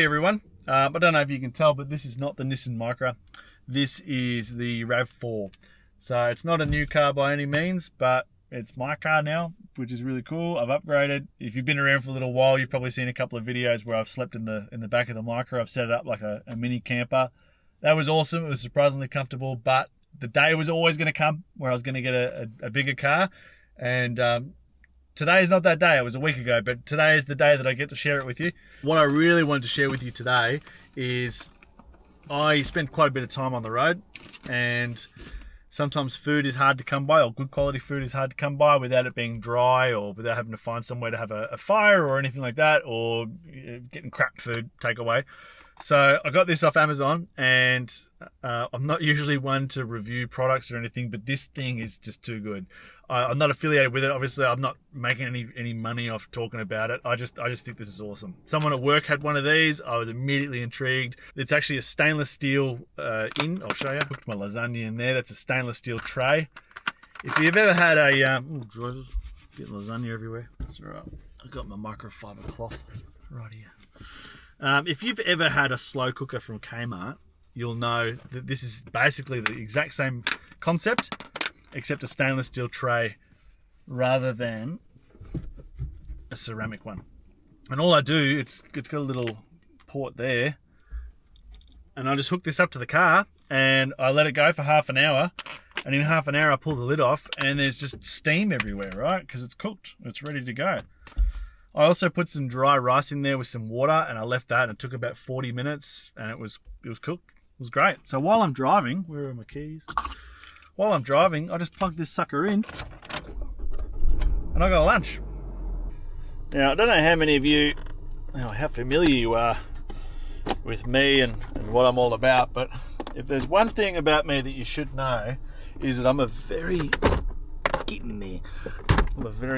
Howdy everyone. I don't know if you can tell, but this is not the Nissan Micra. This is the RAV4. So it's not a new car by any means, but it's my car now, which is really cool. I've upgraded. If you've been around for a little while, you've probably seen a couple of videos where I've slept in the back of the Micra. I've set it up like a mini camper. That was awesome. It was surprisingly comfortable, but the day was always going to come where I was going to get a bigger car. And today is not that day. It was a week ago, but today is the day that I get to share it with you. What I really wanted to share with you today is I spend quite a bit of time on the road, and sometimes food is hard to come by, or good quality food is hard to come by without it being dry or without having to find somewhere to have a fire or anything like that, or getting crap food takeaway. So I got this off Amazon, and I'm not usually one to review products or anything, but this thing is just too good. I'm not affiliated with it. Obviously, I'm not making any money off talking about it. I just think this is awesome. Someone at work had one of these. I was immediately intrigued. It's actually a stainless steel I'll show you. I put my lasagna in there. That's a stainless steel tray. If you've ever had a getting lasagna everywhere. That's all right. I've got my microfiber cloth right here. If you've ever had a slow cooker from Kmart, you'll know that this is basically the exact same concept, except a stainless steel tray rather than a ceramic one. And all I do, it's got a little port there, and I just hook this up to the car and I let it go for half an hour, and in half an hour I pull the lid off and there's just steam everywhere, right? Because it's cooked, it's ready to go. I also put some dry rice in there with some water, and I left that, and it took about 40 minutes, and it was cooked. It was great. So while I'm driving, where are my keys? While I'm driving, I just plug this sucker in, and I got lunch. Now, I don't know how many of you, how familiar you are with me and what I'm all about, but if there's one thing about me that you should know, is that I'm a very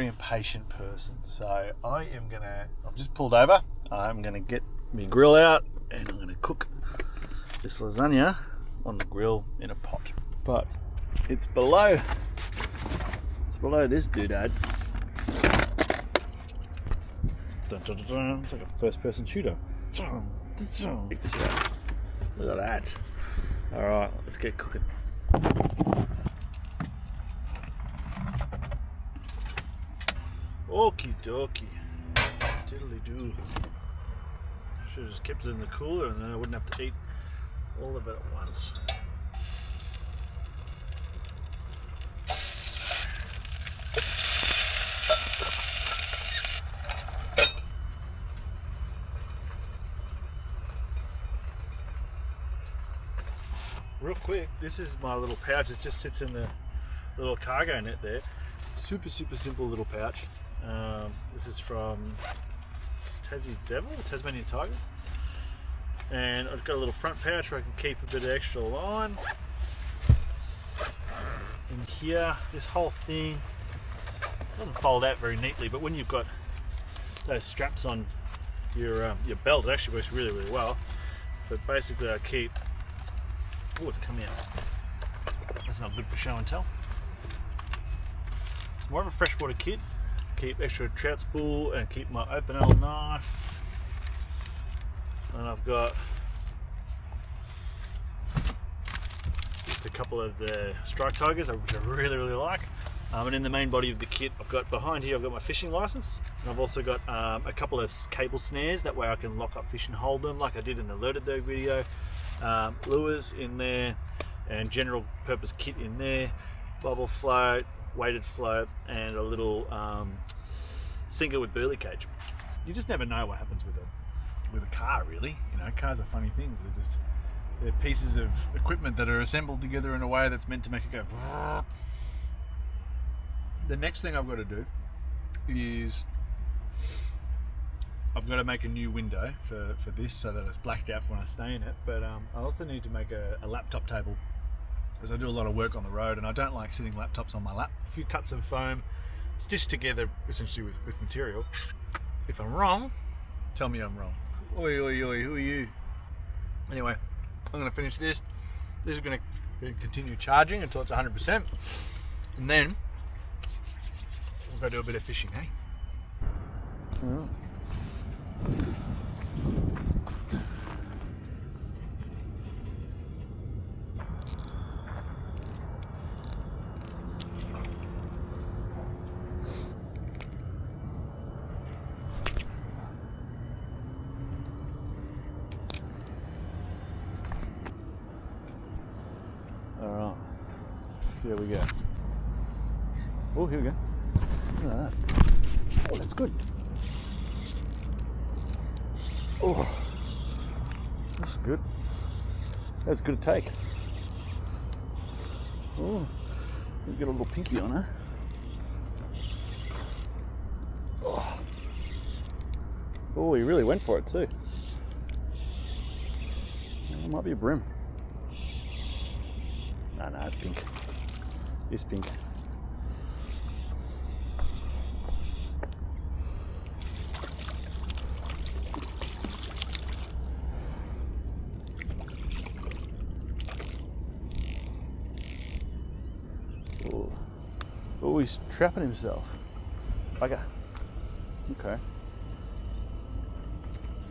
impatient person. So I've just pulled over. I'm gonna get my grill out, and I'm gonna cook this lasagna on the grill in a pot. But it's below this doodad. It's like a first-person shooter. Look at that. All right, let's get cooking. Okie dokie. Diddly doo. Should have just kept it in the cooler, and then I wouldn't have to eat all of it at once. Real quick, this is my little pouch. It just sits in the little cargo net there. Super simple little pouch. This is from Tasmanian Tiger, and I've got a little front pouch where I can keep a bit of extra line. In here, this whole thing doesn't fold out very neatly, but when you've got those straps on your belt, it actually works really well. But basically, I keep. Oh, it's come out. That's not good for show and tell. It's more of a freshwater kit. Keep extra trout spool and keep my open L knife. And I've got just a couple of the strike tigers, which I really like. And in the main body of the kit, I've got behind here, I've got my fishing license, and I've also got a couple of cable snares. That way I can lock up fish and hold them, like I did in the Alerted Dog video. Lures in there, and general purpose kit in there. Bubble float, weighted float, and a little sinker with burley cage. You just never know what happens with a car, really. You know, cars are funny things. They're pieces of equipment that are assembled together in a way that's meant to make it go. The next thing I've got to do is I've got to make a new window for this so that it's blacked out when I stay in it. But I also need to make a laptop table, because I do a lot of work on the road and I don't like sitting laptops on my lap. A few cuts of foam stitched together essentially with material. If I'm wrong, tell me I'm wrong. Oi, who are you? Anyway, I'm going to finish this. This is going to continue charging until it's 100%, and then we'll go do a bit of fishing, eh? see how we go. Oh, here we go. Look at that. Oh, that's good. Oh, that's good. That's good to take. Oh, we've got a little pinky on her. Oh, he really went for it too. It might be a bream. No, it's pink. It's pink. Oh, he's trapping himself. Bugger. Okay.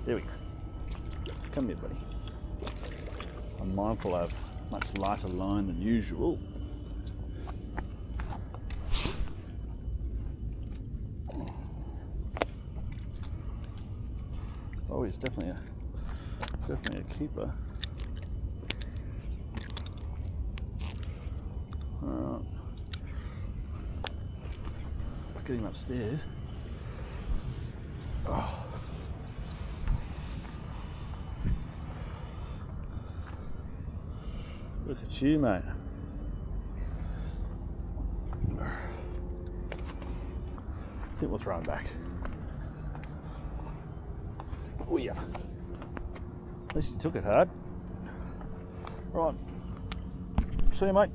There we go. Come here, buddy. I'm mindful of much lighter line than usual. Oh, he's definitely a keeper. Alright. Let's get him upstairs. Oh. Look at you, mate. I think we'll throw him back. Oh yeah. At least you took it hard. Right. See you, mate.